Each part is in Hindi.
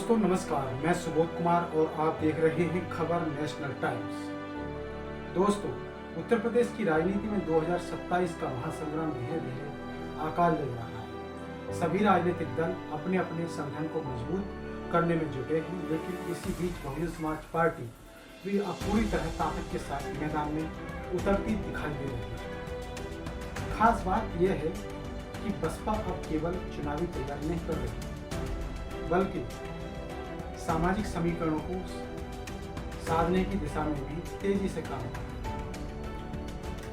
दोस्तों नमस्कार, मैं सुबोध कुमार और आप देख रहे हैं खबर नेशनल टाइम्स। दोस्तों, उत्तर प्रदेश की राजनीति में 2027 का महासंग्राम धीरे धीरे आकार ले रहा है। सभी राजनीतिक दल अपने अपने संगठन को मजबूत करने में जुटे हैं, लेकिन इसी बीच बहुजन समाज पार्टी भी अब पूरी तरह ताकत के साथ मैदान में उतरती दिखाई दे रही है। खास बात यह है कि बसपा अब केवल चुनावी तैयारी नहीं कर रही, बल्कि सामाजिक समीकरणों को साधने की दिशा में भी तेजी से काम कर रही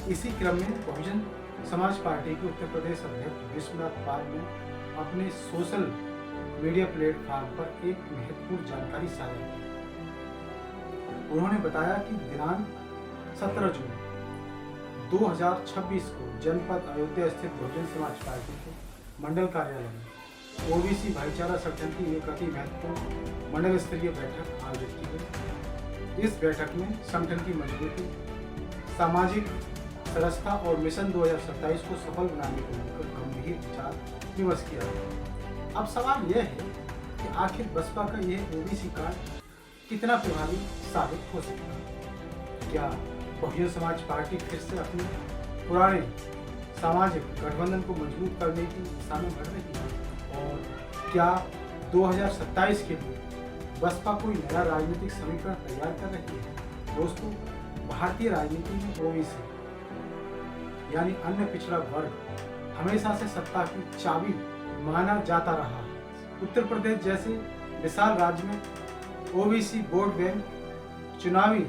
है। इसी क्रम में बहुजन समाज पार्टी के उत्तर प्रदेश अध्यक्ष विश्वनाथ पाल ने अपने सोशल मीडिया प्लेटफॉर्म पर एक महत्वपूर्ण जानकारी साझा की। उन्होंने बताया कि दिनांक 17 जून 2026 को जनपद अयोध्या स्थित बहुजन समाज पार्टी के मंडल कार्यालय में ओबीसी भाईचारा संगठन की एक अति महत्वपूर्ण मंडल स्तरीय बैठक आयोजित की गई। इस बैठक में संगठन की मजबूती, सामाजिक सरसता और मिशन 2027 को सफल बनाने को लेकर गंभीर विचार विमर्श किया गया। अब सवाल यह है कि आखिर बसपा का यह ओबीसी कार्ड कितना प्रभावी साबित हो सकता है। क्या बहुजन समाज पार्टी फिर से अपने पुराने सामाजिक गठबंधन को मजबूत करने की दिशा में बढ़ रही है, और क्या 2027 के लिए बसपा कोई नया राजनीतिक समीकरण तैयार कर रही है। दोस्तों, भारतीय राजनीति में ओबीसी यानी अन्य पिछड़ा वर्ग हमेशा से सत्ता की चाबी माना जाता रहा है। उत्तर प्रदेश जैसे विशाल राज्य में ओबीसी वोट बैंक चुनावी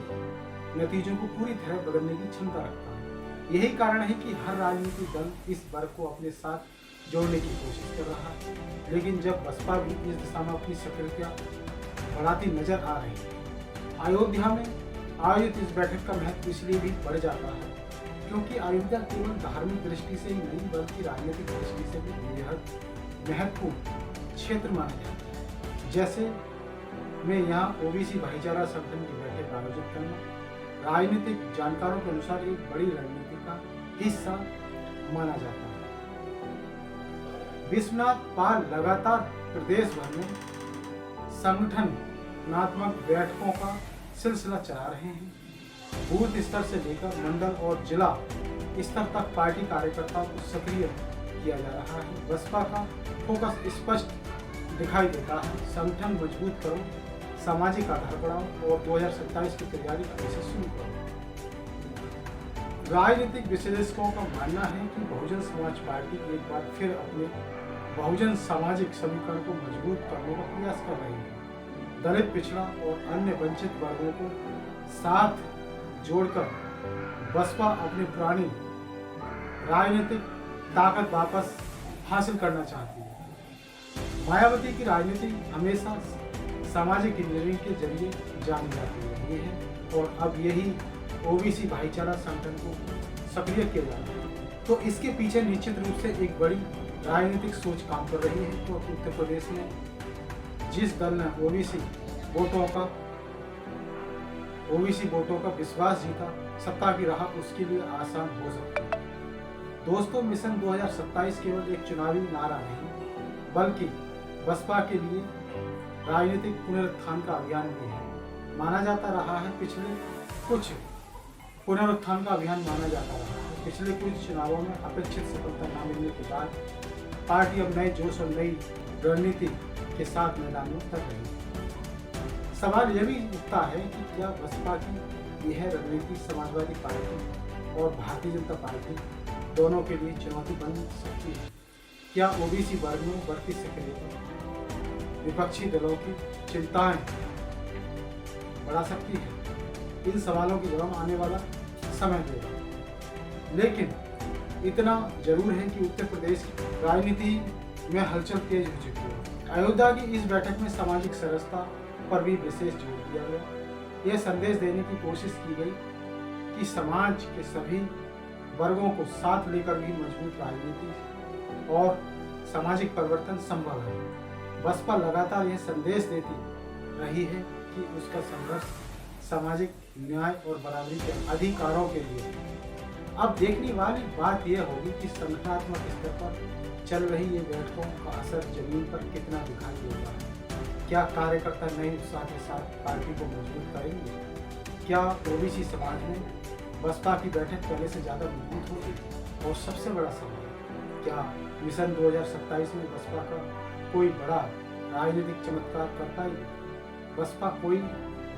नतीजों को पूरी तरह बदलने की क्षमता रखता है। यही कारण है कि हर राजनीतिक दल इस वर्ग को अपने साथ जोड़ने की कोशिश कर रहा है, लेकिन जब बसपा भी इस दिशा में अपनी सक्रियता बढ़ाती नजर आ रही है। अयोध्या में आयोजित इस बैठक का महत्व इसलिए भी बढ़ जाता है क्योंकि अयोध्या केवल धार्मिक दृष्टि से ही नहीं बल्कि राजनीतिक दृष्टि से भी बेहद महत्वपूर्ण क्षेत्र माना जाता है। जैसे में यहाँ ओबीसी भाईचारा संगठन की बैठक आयोजित करना राजनीतिक जानकारों के अनुसार एक बड़ी रणनीति का हिस्सा माना जाता है। विश्वनाथ पाल लगातार प्रदेश भर में संगठनात्मक बैठकों का सिलसिला चला रहे हैं। बूथ स्तर से लेकर मंडल और जिला स्तर तक पार्टी कार्यकर्ताओं को सक्रिय किया जा रहा है। बसपा का फोकस स्पष्ट दिखाई देता है, संगठन मजबूत करो, सामाजिक आधार बढ़ाओ और 2027 की तैयारी अभी से शुरू करो। राजनीतिक विश्लेषकों का मानना है कि बहुजन समाज पार्टी एक बार फिर अपने बहुजन सामाजिक समीकरण को मजबूत करने का प्रयास कर रही है। दलित, पिछड़ा और अन्य वंचित वर्गों को साथ जोड़कर बसपा अपनी पुरानी राजनीतिक ताकत वापस हासिल करना चाहती है। मायावती की राजनीति हमेशा सामाजिक इंजीनियरिंग के जरिए जानी जाती रही है और अब यही ओबीसी भाईचारा संगठन को सक्रिय किया जा रहा है। तो इसके पीछे निश्चित रूप से एक बड़ी राजनीतिक सोच काम कर रही है। तो उत्तर प्रदेश में जिस दल ने ओबीसी वोटों का विश्वास जीता, सत्ता की राह उसके लिए आसान हो सकती है। दोस्तों, मिशन 2027 केवल एक चुनावी नारा नहीं बल्कि बसपा के लिए राजनीतिक पुनरुत्थान का अभियान भी है। माना जाता रहा है पिछले कुछ चुनावों में अपेक्षित सफलता न मिलने के बाद पार्टी अब नए जोश और नई रणनीति के साथ मैदान में उतर रही है। सवाल यह भी उठता है कि क्या बसपा की यह रणनीति समाजवादी पार्टी और भारतीय जनता पार्टी दोनों के लिए चुनौती बन सकती है। क्या ओबीसी वर्ग में बढ़ती सक्रियता विपक्षी दलों की चिंताएं बढ़ा सकती है। इन सवालों के जवाब आने वाला समय देगा, लेकिन इतना जरूर है कि उत्तर प्रदेश की राजनीति में हलचल तेज हो चुकी है। अयोध्या की इस बैठक में सामाजिक सरसता पर भी विशेष जोर दिया गया। यह संदेश देने की कोशिश की गई कि समाज के सभी वर्गों को साथ लेकर भी मजबूत राजनीति और सामाजिक परिवर्तन संभव है। बसपा लगातार यह संदेश देती रही है कि उसका संघर्ष सामाजिक न्याय और बराबरी के अधिकारों के लिए। अब देखने वाली बात यह होगी कि संगठनात्मक स्तर पर चल रही ये बैठकों का असर जमीन पर कितना दिखाई देता है। क्या कार्यकर्ता नए उत्साह के साथ पार्टी को मजबूत करेंगे? क्या ओबीसी समाज में बसपा की बैठक पहले से ज़्यादा मजबूत होगी? और सबसे बड़ा सवाल, क्या मिशन 2027 में बसपा का कोई बड़ा राजनीतिक चमत्कार कर पाएगी? बसपा कोई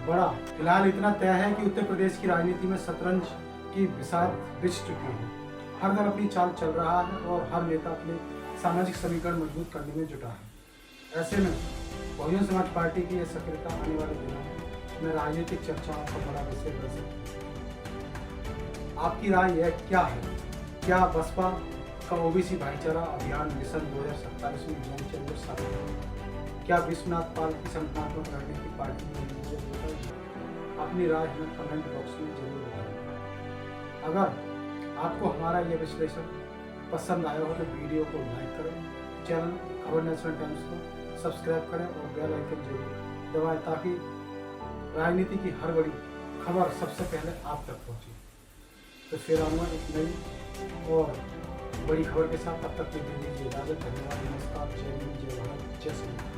बड़ा, फिलहाल इतना तय है कि उत्तर प्रदेश की राजनीति में शतरंज की बिसात बिछ चुकी है। हर दल अपनी चाल चल रहा है और हर नेता अपने सामाजिक समीकरण मजबूत करने में जुटा है। ऐसे में बहुजन समाज पार्टी की यह सक्रियता आने वाले दिनों में राजनीतिक चर्चाओं का बड़ा विषय बन सकती है। आपकी राय यह क्या है? क्या बसपा का ओबीसी भाईचारा अभियान मिशन 2027 में गेम चेंजर साबित होगा? क्या विश्वनाथ पाल की संगठनात्मक रणनीति पार्टी में अपनी राय हमें कमेंट बॉक्स में जरूर बताएं। अगर आपको हमारा यह विश्लेषण पसंद आया हो तो वीडियो को लाइक करें, चैनल खबर नेशनल टाइम्स को सब्सक्राइब करें और बेल आइकन जरूर दबाएं ताकि राजनीति की हर बड़ी खबर सबसे पहले आप तक पहुंचे। तो फिर आऊँगा एक नई और बड़ी खबर के साथ, तब तक के लिए दीजिए इजाजत। धन्यवाद, नमस्कार, जय हिंद, जय भारत, जय श्री राम।